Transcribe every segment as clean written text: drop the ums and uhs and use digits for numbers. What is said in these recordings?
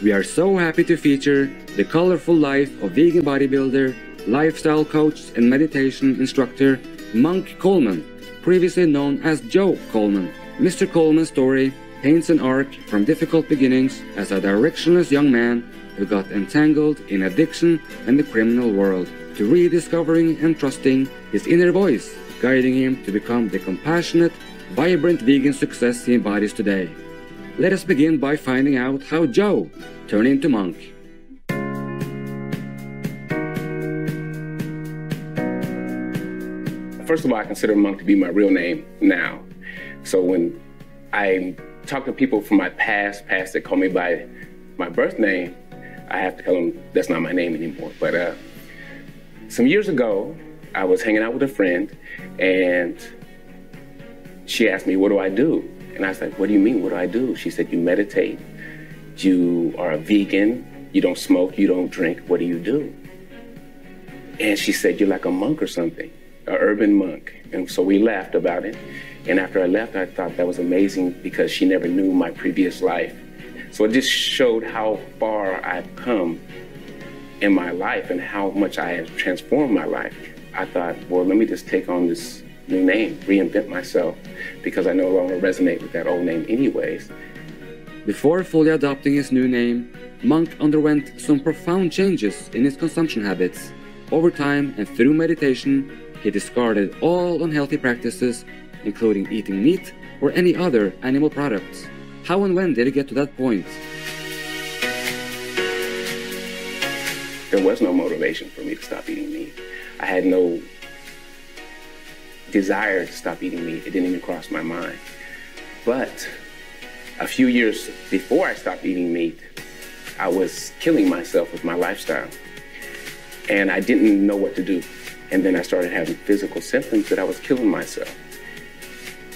We are so happy to feature the colorful life of vegan bodybuilder, lifestyle coach and meditation instructor, Monk Coleman, previously known as Joe Coleman. Mr. Coleman's story paints an arc from difficult beginnings as a directionless young man who got entangled in addiction and the criminal world, to rediscovering and trusting his inner voice, guiding him to become the compassionate, vibrant vegan success he embodies today. Let us begin by finding out how Joe turned into Monk. First of all, I consider Monk to be my real name now. So when I talk to people from my past that call me by my birth name, I have to tell them that's not my name anymore. But some years ago, I was hanging out with a friend, and she asked me, what do I do? And I was like, what do you mean, what do I do? She said, you meditate, you are a vegan, you don't smoke, you don't drink, what do you do? And she said, you're like a monk or something, an urban monk. And so we laughed about it. And after I left, I thought that was amazing because she never knew my previous life. So it just showed how far I've come in my life and how much I have transformed my life. I thought, well, let me just take on this new name, reinvent myself, because I no longer resonate with that old name anyways. Before fully adopting his new name, Monk underwent some profound changes in his consumption habits. Over time and through meditation, he discarded all unhealthy practices, including eating meat or any other animal products. How and when did he get to that point? There was no motivation for me to stop eating meat. I had no desire to stop eating meat. It didn't even cross my mind. But a few years before I stopped eating meat, I was killing myself with my lifestyle. And I didn't know what to do. And then I started having physical symptoms that I was killing myself.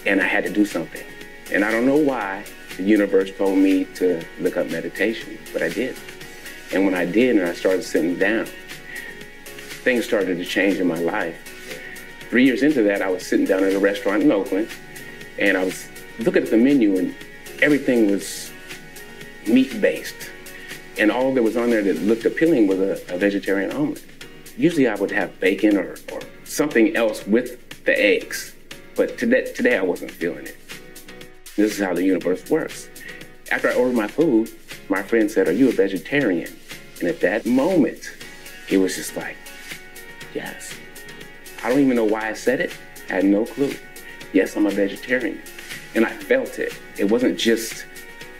And I had to do something. And I don't know why the universe told me to look up meditation, but I did. And when I did and I started sitting down, things started to change in my life. 3 years into that, I was sitting down at a restaurant in Oakland, and I was looking at the menu, and everything was meat-based. And all that was on there that looked appealing was a vegetarian omelet. Usually I would have bacon or something else with the eggs, but today I wasn't feeling it. This is how the universe works. After I ordered my food, my friend said, are you a vegetarian? And at that moment, it was just like, yes. I don't even know why I said it. I had no clue. Yes, I'm a vegetarian. And I felt it. It wasn't just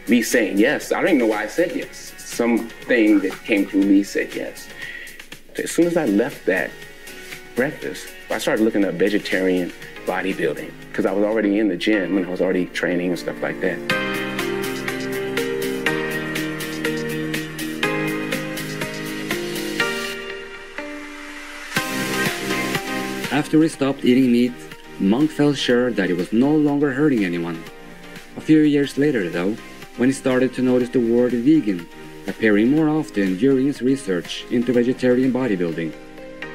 me saying yes. I don't even know why I said yes. Something that came through me said yes. As soon as I left that breakfast, I started looking at vegetarian bodybuilding because I was already in the gym and I was already training and stuff like that. After he stopped eating meat, Monk felt sure that he was no longer hurting anyone. A few years later, though, when he started to notice the word vegan appearing more often during his research into vegetarian bodybuilding,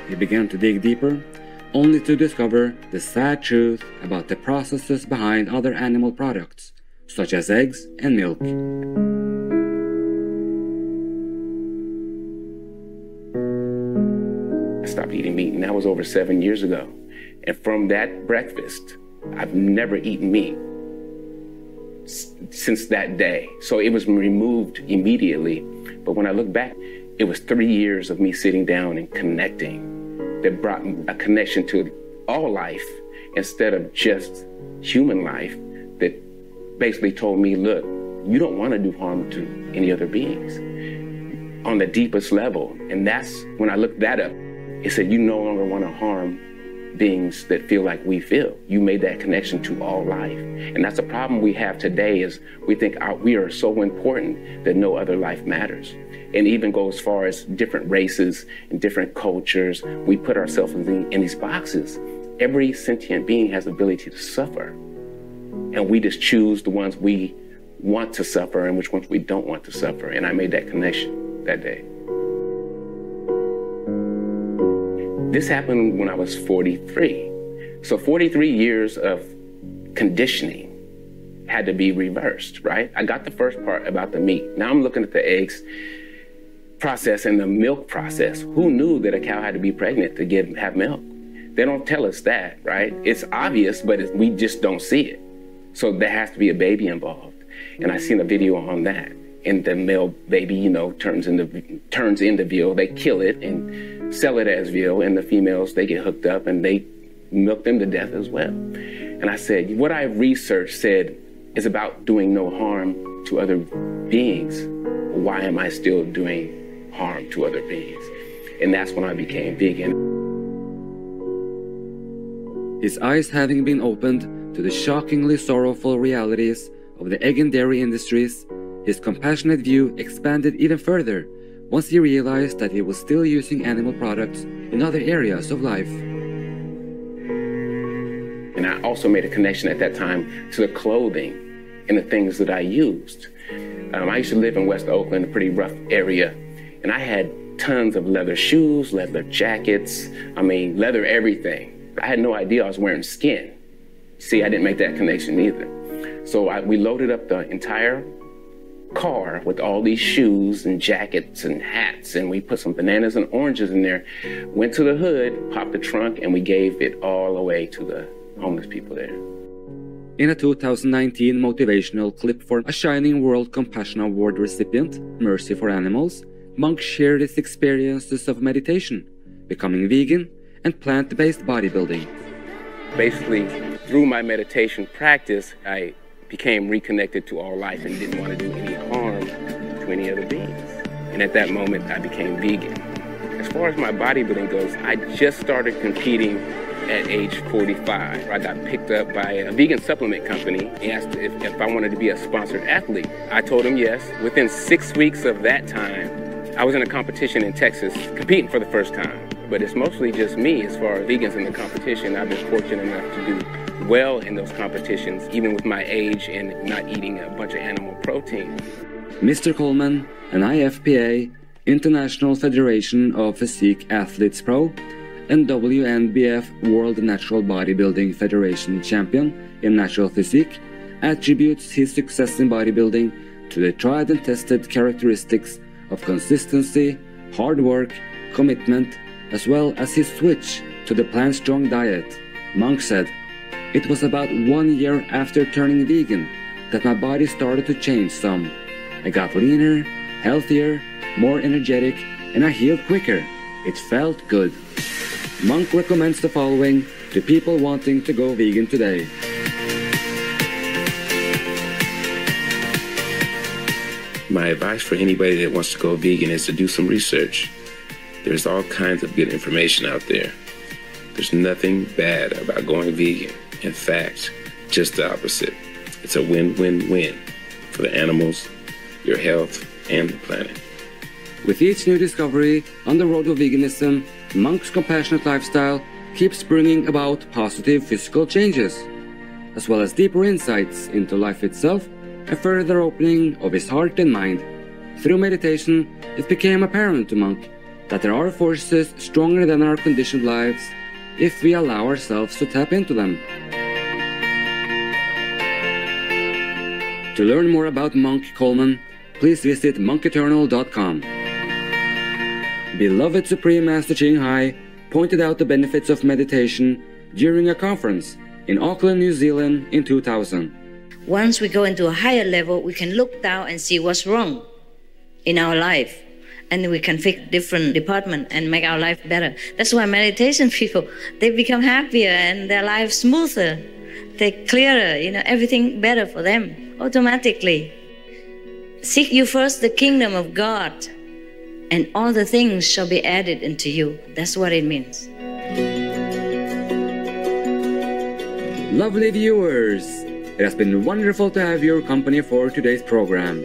he began to dig deeper, only to discover the sad truth about the processes behind other animal products, such as eggs and milk. I stopped eating meat, and that was over 7 years ago. And from that breakfast, I've never eaten meat since that day. So it was removed immediately. But when I look back, it was 3 years of me sitting down and connecting that brought a connection to all life instead of just human life, that basically told me, look, you don't want to do harm to any other beings on the deepest level. And that's when I looked that up. It said, you no longer want to harm beings that feel like we feel. You made that connection to all life. And that's the problem we have today, is we think we are so important that no other life matters. And even go as far as different races and different cultures. We put ourselves in these boxes. Every sentient being has the ability to suffer. And we just choose the ones we want to suffer and which ones we don't want to suffer. And I made that connection that day. This happened when I was 43. So 43 years of conditioning had to be reversed, right? I got the first part about the meat. Now I'm looking at the eggs process and the milk process. Who knew that a cow had to be pregnant to have milk? They don't tell us that, right? It's obvious, but we just don't see it. So there has to be a baby involved. And I seen a video on that. And the male baby, you know, turns into veal. They kill it and sell it as veal. And the females, they get hooked up and they milk them to death as well. And I said, what I researched said is about doing no harm to other beings. Why am I still doing harm to other beings? And that's when I became vegan. His eyes having been opened to the shockingly sorrowful realities of the egg and dairy industries, his compassionate view expanded even further once he realized that he was still using animal products in other areas of life. And I also made a connection at that time to the clothing and the things that I used. I used to live in West Oakland, a pretty rough area, and I had tons of leather shoes, leather jackets, leather everything. I had no idea I was wearing skin. See, I didn't make that connection either. So we loaded up the entire car with all these shoes and jackets and hats, and we put some bananas and oranges in there, went to the hood, popped the trunk, and we gave it all away to the homeless people there. In a 2019 motivational clip for a Shining World Compassion Award recipient, Mercy for Animals, Monk shared his experiences of meditation, becoming vegan, and plant-based bodybuilding. Basically, through my meditation practice, I became reconnected to all life and didn't want to do any harm to any other beings. And at that moment, I became vegan. As far as my bodybuilding goes, I just started competing at age 45. I got picked up by a vegan supplement company. He asked if I wanted to be a sponsored athlete. I told him yes. Within 6 weeks of that time, I was in a competition in Texas, competing for the first time. But it's mostly just me as far as vegans in the competition. I've been fortunate enough to do well in those competitions, even with my age and not eating a bunch of animal protein. Mr. Coleman, an IFPA, International Federation of Physique Athletes Pro, and WNBF World Natural Bodybuilding Federation champion in natural physique, attributes his success in bodybuilding to the tried and tested characteristics of consistency, hard work, commitment, as well as his switch to the plant-strong diet. Monk said, "It was about 1 year after turning vegan that my body started to change some. I got leaner, healthier, more energetic, and I healed quicker. It felt good." Monk recommends the following to people wanting to go vegan today. My advice for anybody that wants to go vegan is to do some research. There's all kinds of good information out there. There's nothing bad about going vegan. In fact, just the opposite. It's a win-win-win for the animals, your health, and the planet. With each new discovery on the road to veganism, Monk's compassionate lifestyle keeps bringing about positive physical changes, as well as deeper insights into life itself, a further opening of his heart and mind. Through meditation, it became apparent to Monk that there are forces stronger than our conditioned lives if we allow ourselves to tap into them. To learn more about Monk Coleman, please visit monketernal.com. Beloved Supreme Master Ching Hai pointed out the benefits of meditation during a conference in Auckland, New Zealand in 2000. Once we go into a higher level, we can look down and see what's wrong in our life. And we can fix different departments and make our life better. That's why meditation people, they become happier and their life smoother. They're clearer, everything better for them automatically. Seek you first the kingdom of God, and all the things shall be added unto you. That's what it means. Lovely viewers, it has been wonderful to have your company for today's program.